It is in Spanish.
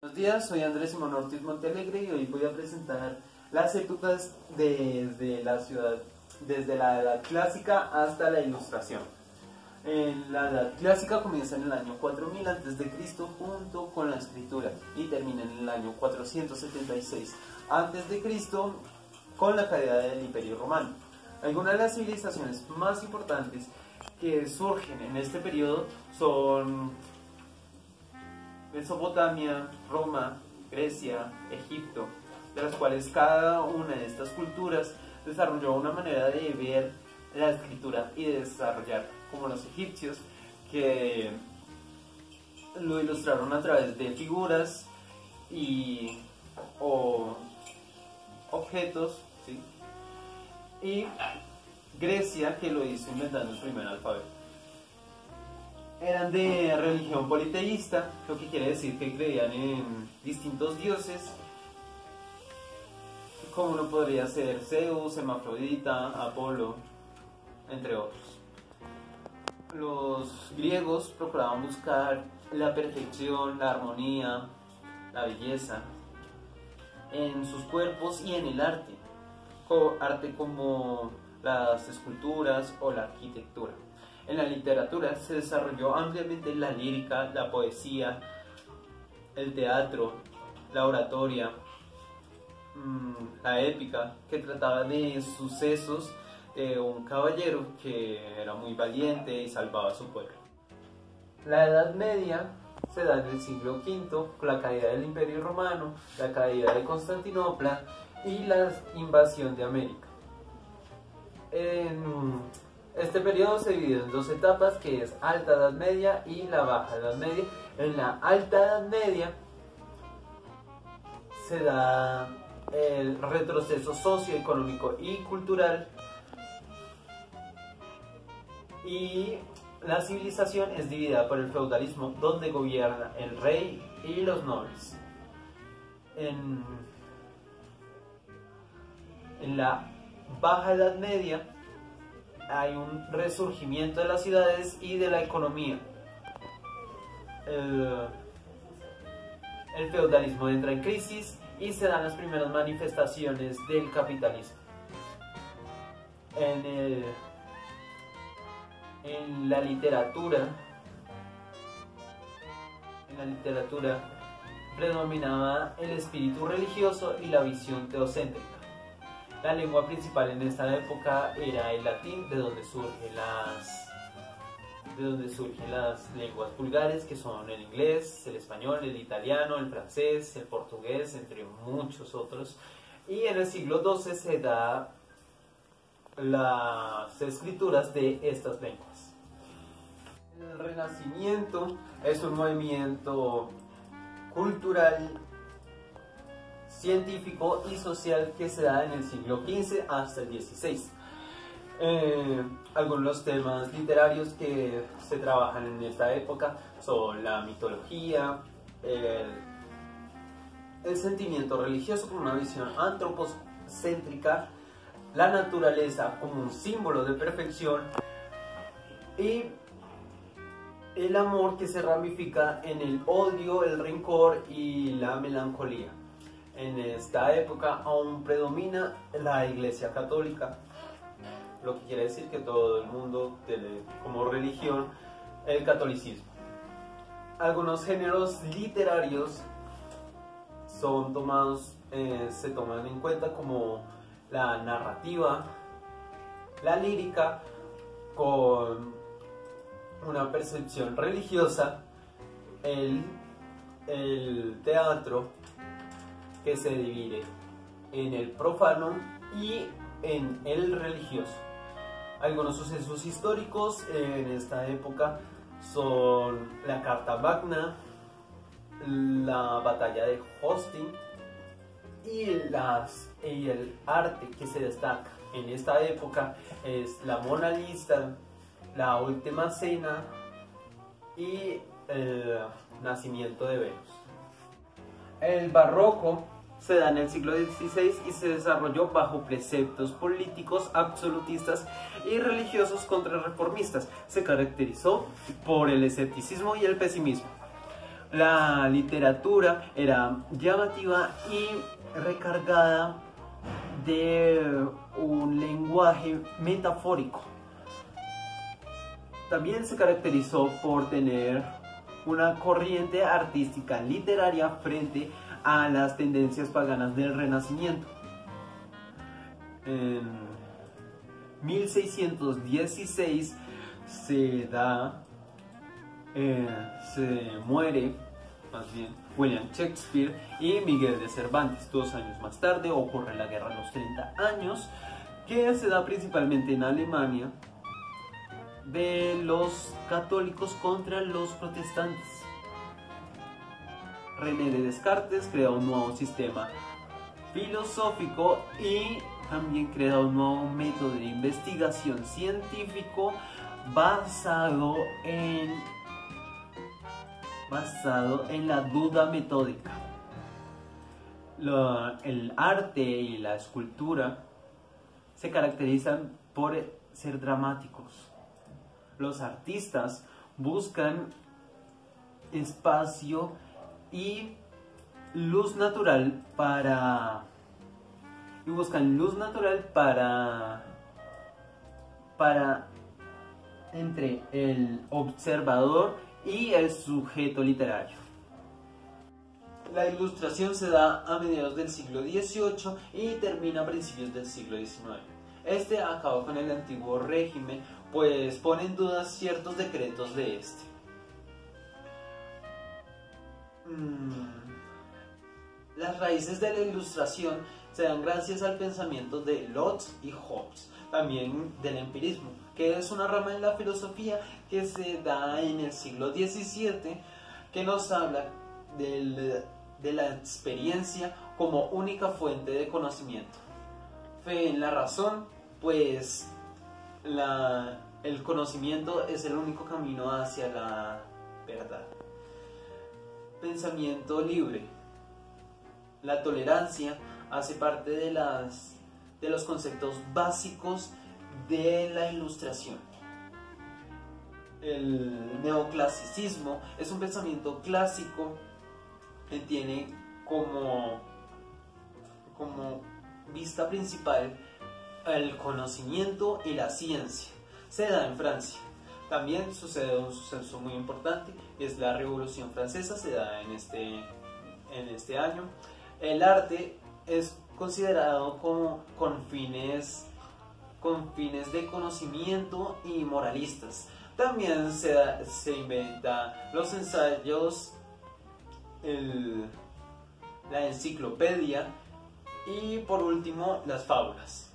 Buenos días, soy Andrés Simón Ortiz Montealegre y hoy voy a presentar las épocas desde la Edad Clásica hasta la Ilustración. La Edad Clásica comienza en el año 4000 a.C. junto con la escritura y termina en el año 476 a.C. con la caída del Imperio Romano. Algunas de las civilizaciones más importantes que surgen en este periodo son Mesopotamia, Roma, Grecia, Egipto, de las cuales cada una de estas culturas desarrolló una manera de ver la escritura y de desarrollar, como los egipcios, que lo ilustraron a través de figuras o objetos, ¿sí? Y Grecia, que lo hizo inventando el primer alfabeto. Eran de religión politeísta, lo que quiere decir que creían en distintos dioses, como uno podría ser Zeus, Hermafrodita, Apolo, entre otros. Los griegos procuraban buscar la perfección, la armonía, la belleza en sus cuerpos y en el arte, arte como las esculturas o la arquitectura. En la literatura se desarrolló ampliamente la lírica, la poesía, el teatro, la oratoria, la épica, que trataba de sucesos de un caballero que era muy valiente y salvaba a su pueblo. La Edad Media se da en el siglo V con la caída del Imperio Romano, la caída de Constantinopla y la invasión de América. Este periodo se divide en dos etapas, que es Alta Edad Media y la Baja Edad Media. En la Alta Edad Media se da el retroceso socioeconómico y cultural, y la civilización es dividida por el feudalismo, donde gobierna el rey y los nobles. En la Baja Edad Media hay un resurgimiento de las ciudades y de la economía. El feudalismo entra en crisis y se dan las primeras manifestaciones del capitalismo. En la literatura predominaba el espíritu religioso y la visión teocéntrica. La lengua principal en esta época era el latín, de donde surgen las lenguas vulgares, que son el inglés, el español, el italiano, el francés, el portugués, entre muchos otros. Y en el siglo XII se da las escrituras de estas lenguas. El Renacimiento es un movimiento cultural, científico y social que se da en el siglo XV hasta el XVI. Algunos de los temas literarios que se trabajan en esta época son la mitología, el sentimiento religioso como una visión antropocéntrica, la naturaleza como un símbolo de perfección y el amor, que se ramifica en el odio, el rencor y la melancolía. En esta época aún predomina la Iglesia Católica, lo que quiere decir que todo el mundo tiene como religión el catolicismo. Algunos géneros literarios se toman en cuenta, como la narrativa, la lírica con una percepción religiosa, el teatro, que se divide en el profano y en el religioso. Algunos sucesos históricos en esta época son la Carta Magna, la batalla de Hostings, y el arte que se destaca en esta época es la Mona Lisa, la Última Cena y el nacimiento de Venus. El barroco se da en el siglo XVI y se desarrolló bajo preceptos políticos absolutistas y religiosos contrarreformistas. Se caracterizó por el escepticismo y el pesimismo. La literatura era llamativa y recargada de un lenguaje metafórico. También se caracterizó por tener una corriente artística literaria frente a las tendencias paganas del Renacimiento. En 1616 se muere, más bien, William Shakespeare y Miguel de Cervantes. 2 años más tarde ocurre la Guerra de los 30 años, que se da principalmente en Alemania, de los católicos contra los protestantes. René de Descartes crea un nuevo sistema filosófico y también crea un nuevo método de investigación científico basado en la duda metódica. El arte y la escultura se caracterizan por ser dramáticos. Los artistas buscan espacio y luz natural para entre el observador y el sujeto literario. La ilustración se da a mediados del siglo XVIII y termina a principios del siglo XIX. Este acabó con el antiguo régimen, pues pone en duda ciertos decretos de este. Las raíces de la ilustración se dan gracias al pensamiento de Locke y Hobbes, también del empirismo, que es una rama de la filosofía que se da en el siglo XVII, que nos habla de la experiencia como única fuente de conocimiento. Fe en la razón, pues el conocimiento es el único camino hacia la verdad. Pensamiento libre. La tolerancia hace parte de los conceptos básicos de la ilustración. El neoclasicismo es un pensamiento clásico que tiene como vista principal el conocimiento y la ciencia. Se da en Francia. También sucede un suceso muy importante, que es la Revolución Francesa, se da en este año. El arte es considerado como con fines de conocimiento y moralistas. También se inventa los ensayos, la enciclopedia y por último las fábulas.